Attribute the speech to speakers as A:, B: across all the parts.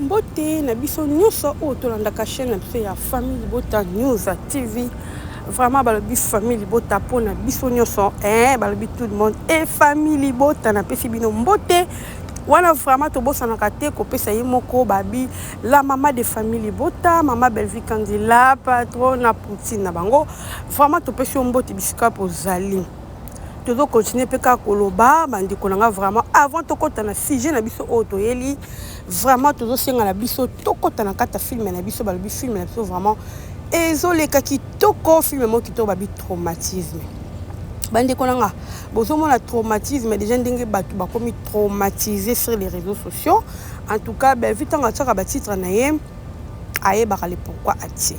A: Mbote na biso nyonso oyo tolandaka chaîne na biso ya Famille Libota News TV. Vraiment balobi Famille Libota pona biso nyonso balobi tout le monde et Famille Libota na pesi bino mbote. Wana vraiment tobosanaka te kopesa ye moko babi la maman de Famille Libota, maman Belvi Kandila, patron na Poutine na bango. Vraiment topesi mbote bisika pozali. Toujours continuer peka koloba bandi konanga vraiment avant tokota na sujet na biso auto yeli vraiment toujours senga na biso tokota na kata film na biso balobi film na biso vraiment ezoleka kitoko film mo kitoko babi traumatisme bandi konanga bozo mona traumatisme déjà ndenge batu bakomi traumatisé sur les réseaux sociaux. En tout cas ben vite nga tsaka ba titre na ye ayebaka le pourquoi ati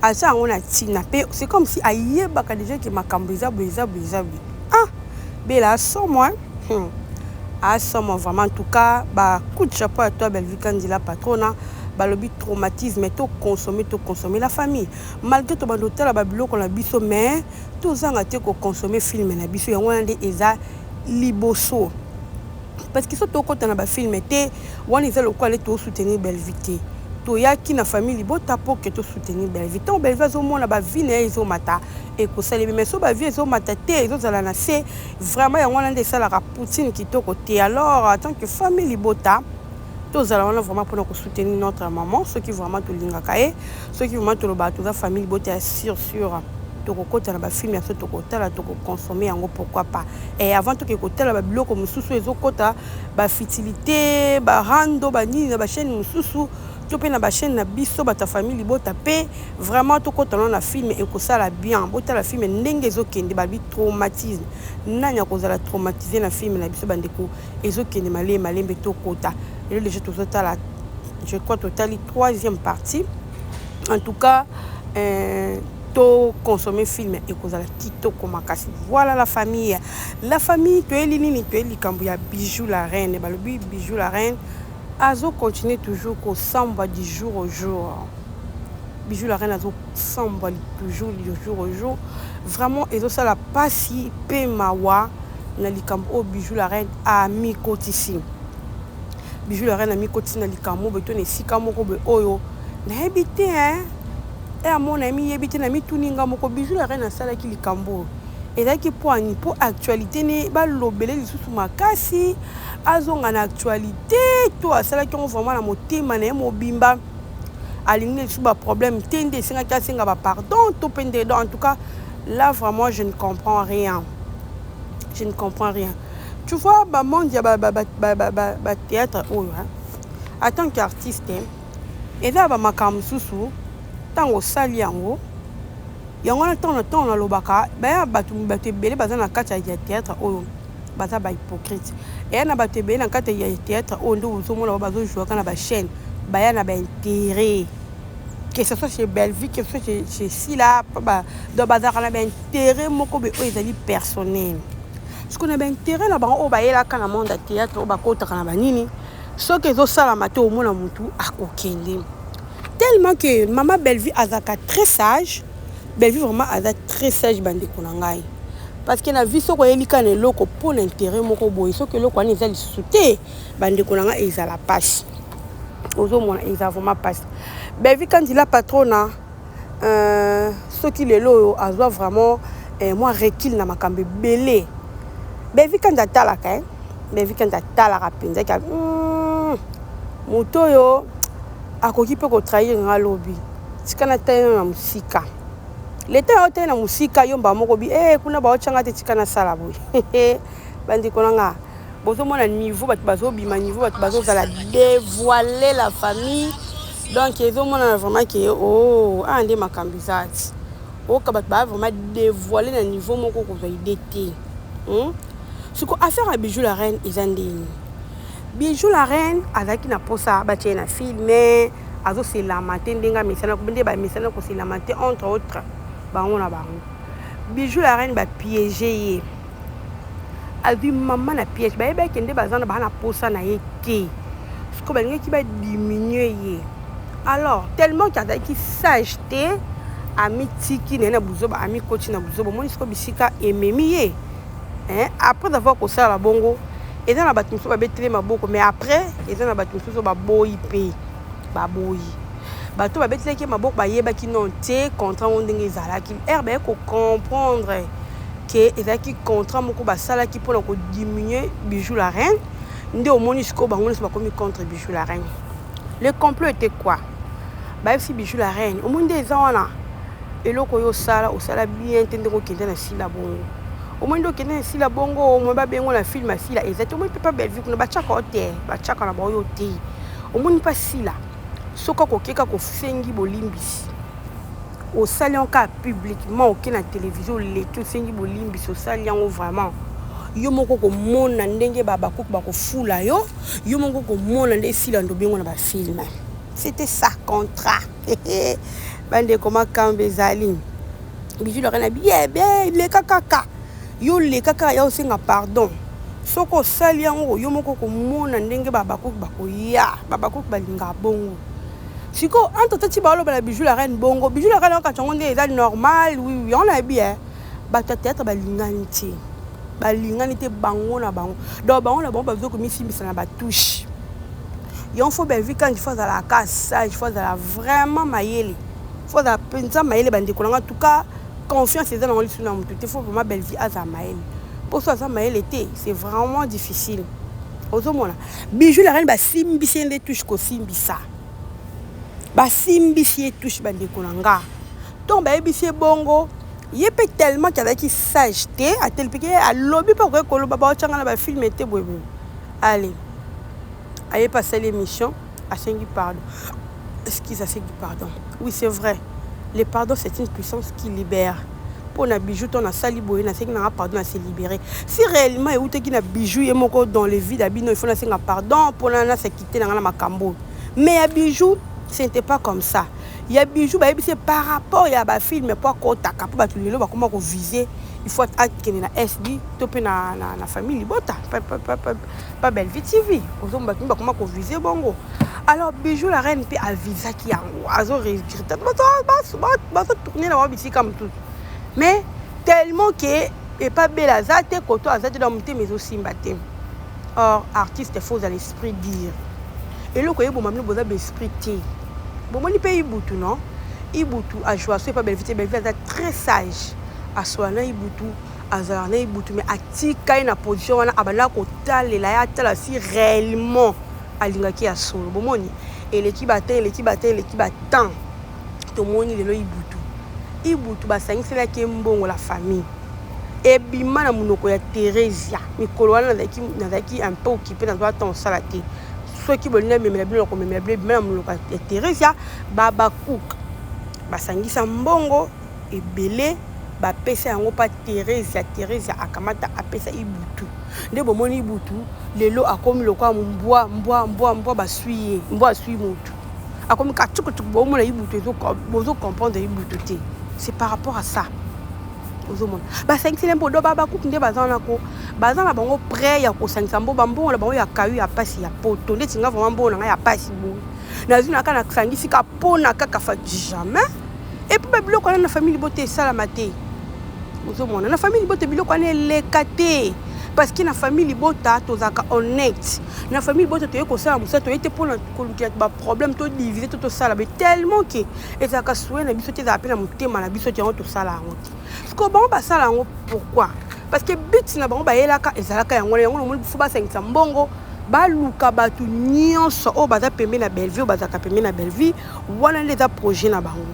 A: asa on a tina pe c'est comme si ayebaka déjà que makambo eza beza Bella, sans moi. Sans moi, vraiment. En tout cas, coup de chapeau à toi, Belvi Kandila, patrona. Balobi traumatisme, mais tout consommer la famille. Malgré tout, l'hôtel, babilo qu'on a biso, mais tout ça, on a été consommer film, na biso, on a des eza liboso. Parce que ce tout quand on a film, on est le quoi aller tout soutenir Belvité. To yaki na famille Libota pour que to soutenir Belvi. Tant Belvi zo mona ba vie na ezo mata et ko sale mais so ba vie ezo mata te ezo zala na se vraiment ya wana ndesa la Poutine qui to côté. Alors en tant que famille Libota to zala wana vraiment pour soutenir notre maman, ceux qui vraiment to lingaka e, ceux qui vraiment to lo ba to za famille Libota sûr to kokota na ba film ya so to kotala to consommer yango pourquoi pas. Et avant to ke kotala ba biloko mususu ezo kota ba futilité ba rando ba nini na ba chaîne mususu to pe na ba chaîne na biso ba ta famille Libota pe vraiment to kota na film et ko sala bien bota la film ndenge ezo kende ba bi traumatisme nanya ko zala traumatiser na film na biso bandeko ezo kende malembe to kota et le jeu to tala je crois totali troisième partie. En tout cas to consommer film et kozala kitoko makasi. Voilà la famille to elini to elikambu ya Bijou la reine balobi Bijou la reine azo continue toujours ko samba du jour au jour. Bijou la reine azo samba toujours du jour au jour. Vraiment ezo sala pasi pe mawa na likambu o Bijou la reine a mi kotisi. Bijou la reine a mi kotisi na likambu beto ne sika moko be oyo na habité et à mon ami yebite na mituninga moko Bijou la reine asala ki likambo et là qui pour actualité ne ba lobele lisusu makasi azonga na actualité to asala ki on vraiment na motema na mobimba alingi sur ba problème tende singa ka singa ba pardon to pende en tout cas là vraiment je ne comprends rien. Tu vois ba monde ya ba théâtre en tant qu'artiste et là ba makambo susu tango sali yango na temps na lobaka ba batu belé baza na kati ya théâtre oyo baza ba hypocrite et na batu belé na kati ya théâtre oyo ndo uzomona bazo jouer kana ba chaîne ba na ba intérêt que ce soit chez Belvi que ce soit chez Sila ba do baza kana ba intérêt moko be oyo ezali personnel ce qu'on a ba intérêt na bango o ba yela kana monde ya théâtre o ba kota kana ba nini so que zo sala mato o mona mutu akokende. Tellement que maman Belvi azaka très sage, Belvi vraiment azaka très sage bande konangai. Parce que na vie soko elika ne loko pour l'intérêt moko boy, so que loko ani ezali souté bande konanga ezala passe. Ozo mona ezala vraiment passe. Belvi quand il a patrona ce qui le lo azwa vraiment moi recul na makambe belé. Belvi quand atalaka Belvi quand atalaka penza ka motoyo akoki pe ko trahir nga lobi tikana tayo na musika leta yote na musika yomba moko bi kuna ba ochanga te tikana sala boy bandi konanga bozo mona niveau bat bazo bima niveau bat bazo zala dévoiler la famille donc ezo mona vraiment que ande makambizati ka bat ba vraiment dévoiler na niveau moko ko za idete siko affaire à Bijou la reine ezandini Bijou la reine azaki na posa ba na filmer azo se la matin ndenga misana ko bende ba misana ko se la matin entre autres bango na bango Bijou la reine ba piéger avi maman na piège ba eba kende bazana ba na posa na yete ko ba ngi ki ba diminuer ye alors tellement qu'azaki sage te ami tiki na buzoba ami coach na buzoba moni ko bisika ememi ye après avoir ko sala bongo Et dans la bâtiment, ça va bettre ma beaucoup. Mais après, et dans la bâtiment, ça va boy pay. Ba boy. Bato va bettre que ma beaucoup ba yeba qui non té contrat on dingue zala qui herbe ko comprendre que ezaki contrat moko ba sala qui pour ko diminuer Bijou la reine. Ndé au monisco ba on se ba comme contre Bijou la reine. Le complot était quoi? Ba si Bijou la reine. Au monde des ans et loko yo sala au sala bien entendre ko kende na sila bongo. Au moins donc na sila bongo au moins ba bengo na film sila exactement peut pas belle vie ko ba chaka hotel ba chaka na ba yo té. Au moins pas sila. Soka ko keka ko fengi bolimbisi. Au sali encore publiquement au na télévision les tout fengi bolimbisi au sali en vraiment. Yo moko ko mona ndenge baba ko ba ko fula yo moko ko mona ndenge sila ndo bengo na ba film. C'était ça contrat. Bande comment kambezali. Bijou le rena bien le kakaka. Yo le kaka ya osenga pardon. Soko sali yango yo moko ko mona ndenge baba ko ya baba ko balinga bongo. Siko entre tati ba lo ba Bijou la reine bongo. Bijou la reine ka tongo ndé normal oui on a bien. Ba peut-être balingani ti. Balingani te bango na bango. Donc bango na bango ba zo ko mi simbisa na ba touche. Il faut bien vu quand il faut à la casse, il faut à la vraiment maïle. Il faut à la pensa maïle bande en tout cas confiance c'est dans le sur tout il faut vraiment belle vie à sa maïle. Pour ça maïle était c'est vraiment difficile. Ozomona Bijou la reine ba simbisi ndé touche ko simbisa. Ba simbisi touche bande kolanga. Donc ba ebisi bongo il peut tellement qu'il y a qui s'acheter à tel piqué à lobby pour que kolo baba changa na ba film était bobo. Allez. Allez passer l'émission à Sengi pardon. Excuse à Sengi pardon. Oui, c'est vrai. Le pardon, c'est une puissance qui libère. Pour na bijou, on a sali boye, na Sengi na pardon à se libérer. Si réellement il y a qui bijou et moko dans les vies d'abino, il faut na Sengi pardon pour na se quitter dans la makambo. Mais à bijou, ce n'était pas comme ça. Il y a bijou, c'est par rapport à ba film, mais pas quoi taka pour battre le comment qu'on viser. Il faut être que na SD topé na famille libota pas belle vie TV ozomba comment qu'on viser bongo alors Bijou la reine peut avisa qui yango azo regretter ba tourner na wabisi comme tout mais tellement que et pas belle azate koto azate dans monter mais aussi mbaté or artiste faut à l'esprit dire et le koyebo mamno boza esprit té bon moni pays butu non ibutu a joie c'est pas belle vie très sage aswana ibutu azarna ibutu mais atika na position wana abana ko talela ya tala si réellement alingaki ya solo bomoni et l'équipe attend to moni lelo ibutu basangisela ke mbongo la famille et bima na munoko ya Teresia mikolo wana nazaki un peu occupé na doit ton salate ceux qui veulent même la ko même na munoko ya Teresia baba cook basangisa mbongo ebele ba pesa yango pa Teresia akamata apesa ibutu nde bomoni ibutu lelo akomi lokwa mbwa basuye mbwa sui mutu akomi katukutu bomona ibutu bozo comprendre ibutu te c'est par rapport à ça ozomona ba sangisi lembo do baba kuku nde bazana ko bazana bango prêt ya ko sangisa mbo bambo la bango ya kayu ya pasi ya poto nde tinga vraiment mbo na ya pasi bo nazuna kana sangisi ka pona kaka fa jamais et puis biloko na famille bote salamate ozomona na famille bote biloko na lekate parce que na famille bota tozaka honnête na famille bota to yeko sala musa to yete pona kolukia ba problème to diviser to sala mais tellement que ezaka soué na biso te za appela mutema na biso te to sala yango parce que bon ba sala yango pourquoi parce que but na bango ba yelaka ezalaka yango mo fu ba sengisa mbongo baluka batu nyonso o baza pembe na belle vie o bazaka pembe na belle vie wana les projet na bango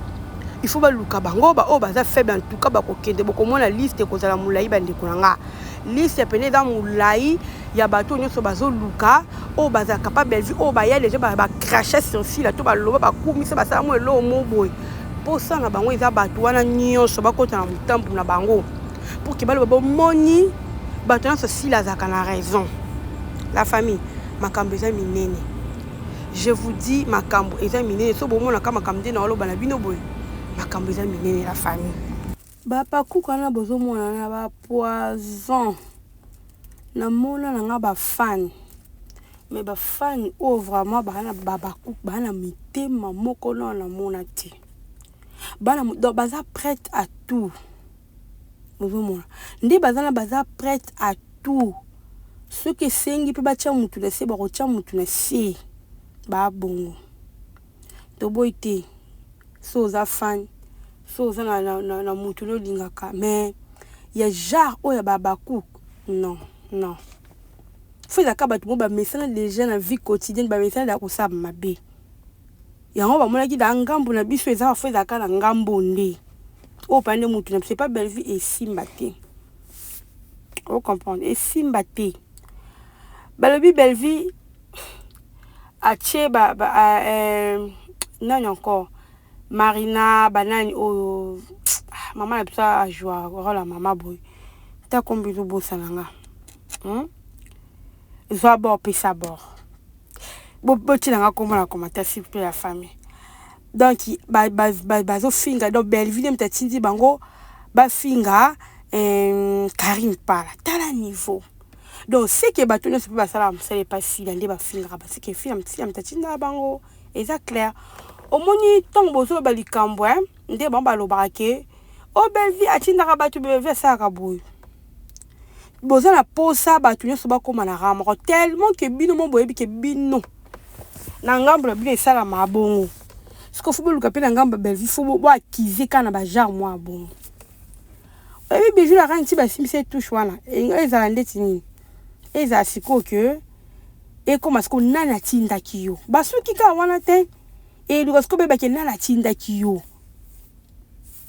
A: il faut baluka bango ba o baza faible en tout cas ba ko kende boko mona liste ko zala mulai bande kunanga liste pene dans mulai ya bato nyonso bazo luka o baza capable belle vie o ba ya les gens ba cracher sur fil to ba loba ba kumisa ba sala mo lo mo boy pour ça na bango eza bato wana nyonso ba kota na mutambu na bango pour que ba lo moni bato nyonso sila zaka na raison la famille makambo eza minene je vous dis makambo eza minene so bomona kama makambo na lo bana bino boy makambo eza minene la famille bapa kukana bozo mona na ba poison na mona na nga ba fan mais ba fan o vraiment bana baba kuk bana mitema moko na mona te bana do baza prête à tout bozo mona ndi bazana baza prête à tout Ce que sengi pe batia mutu na se ba rotia mutu na se ba bongo to boite so za fan so za na mutu no lingaka mais ya genre oya babaku non faut zaka batu mo ba mesana déjà na vie quotidienne ba mesana da ko sa mabe yango ba mona ki da ngambo na biso eza faut zaka na ngambo nde o pande mutu na c'est pas belle vie et simbate o comprendre et simbate balobi belle vie atie nani encore Marina banani o maman na pisa a joie voilà maman boy ta kombizo bosananga Zoa bord pesa bord boti nanga komona commentaire s'il vous plaît la famille donc bazo finga donc belle vie même tatindi bango ba finga Karim pala tala niveau donc c'est que bato ne se peut pas ça c'est pas si ndé ba finga parce que film tatinda bango et ça clair au moni tant bozo ba likambo ndé ba lo barake o belle vie atinda bato belle vie ça ka boy boza na posa bato nyonso bakoma na ramoko tellement que bino mo boyebi ke bino na ngambo na bino esala mabongo siko fubo luka pe na ngambo belle vie fubo bo akize kana ba genre moi bon oyebi bijou la ranti ba simse touche wana ezala ndeti nini eza siko que e koma siko nana tinda kiyo basuki ka wana te e luka siko beba ke nana tinda kiyo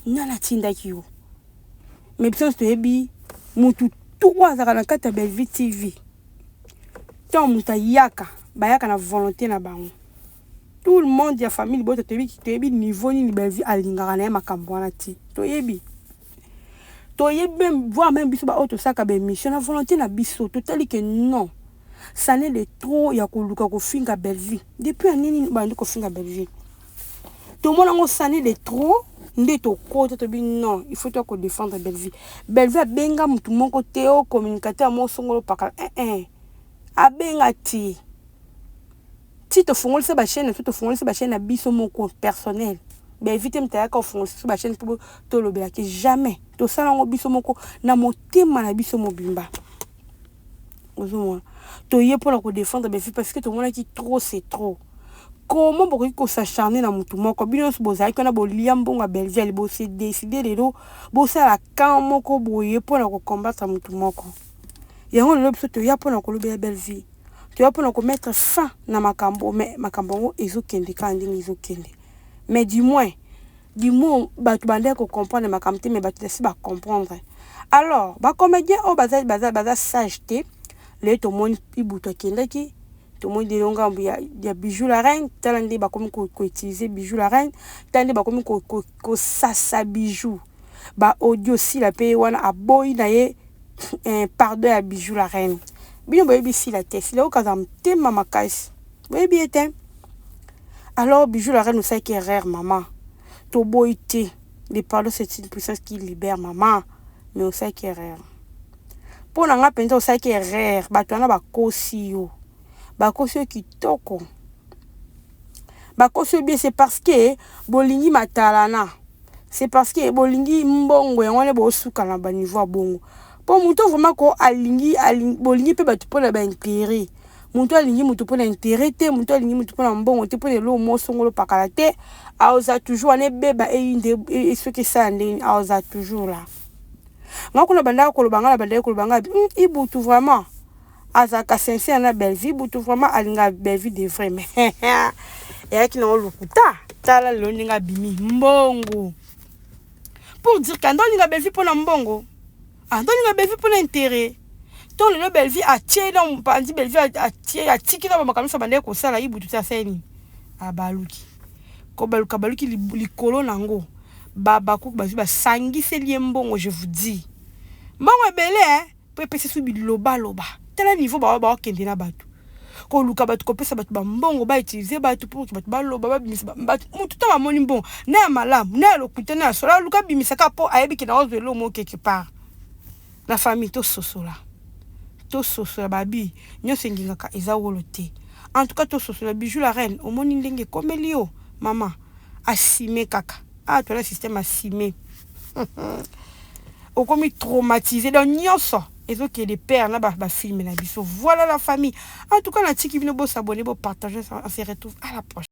A: mais biso to yebi mutu tout azaka na kata belle vie TV tant muta yaka bayaka na volonté na bango tout le monde ya famille bota to yebi niveau ni belle vie alingaka na makambo wana ti to yebi même voir même biso ba auto saka be mission na volonté na biso totali que non ça n'est de trop ya ko luka ko finga belle vie depuis anini ba ndiko finga belle vie to mona ngo ça n'est de trop ndé to côté to bi non il faut toi ko défendre belle vie abenga mutu moko teo communicateur mo songolo paka a benga ti to fongol se ba chaîne to fongol se ba chaîne na biso moko personnel ben vite mta ka fongol se ba chaîne pour to lobela que jamais to sala ngo biso moko na motema na biso mobimba ozo to yé pour la ko défendre belle vie parce que to mona ki trop c'est trop. Comment beaucoup s'acharner dans mon tout moko bino boza kana bo liambonga belge bo se décider de do bo ça la quand moko boye pour la combattre mon tout moko yango le biso to ya pour la ko lobela belle vie to ya pour la ko mettre fin na makambo mais makambo ezokende kandi ezokende mais du moins batu bande ko comprendre makamte mais batu si ba comprendre alors ba comédien o baza sage te le to moni ibuto kendaki tout le monde dit il y a bijou la reine talandi ba comme ko utiliser bijou la reine talandi ba comme ko sasa bijou ba audio si la paye wana aboy na ye pardon à bijou la reine bino boyebi si la tête si la okazam te mama kais boyebi ete alors bijou la reine sait que rare maman to boyité les pardon c'est une puissance qui libère maman mais on sait que rare pour na nga penta on sait que rare ba tona ba kosi yo bakoso kitoko bakoso bien c'est parce que bolingi matalana c'est parce que bolingi mbongo yango ne bo suka na ba niveau bongo po muto vraiment ko alingi bolingi pe batu pona ba intérêt muto alingi muto pona intérêt te muto alingi muto pona mbongo te pona lo mo songolo pakala te aoza toujours ne beba et ce que ça ndeni aoza toujours là ngako na banda ko lobanga ibutu vraiment azaka sincère na belle vie butu vraiment alinga belle vie de vrai mais et qui non lokuta tala lo ninga bimi mbongo pour dire quand on ninga belle vie pour na mbongo ando ninga belle vie pour l'intérêt ton le belle vie a tié dans pandi belle vie a tié a tiki na ba kamisa bande ko sala ibutu ta seni abaluki ko baluki likolo nango baba ku ba sangise liembongo je vous dis mbongo belé peut passer sous biloba loba tel niveau ba kende na batu ko luka batu ko pesa batu ba mbongo ba utiliser batu pour batu ba loba ba bimisa batu mutu ta moni bon na malamu na lokuta na sola luka bimisa ka po ayebi ki na ozo lo mo quelque part la famille to sosola babi nyose ngingaka eza wolote en tout cas to sosola bijou la reine au moni ndenge komelio maman assimé kaka toi le système assimé au comme traumatisé dans nyonso Et donc, les pères, là, film, voilà la famille. En tout cas, la tique, vous s'abonner, vous partager, on se retrouve à la prochaine.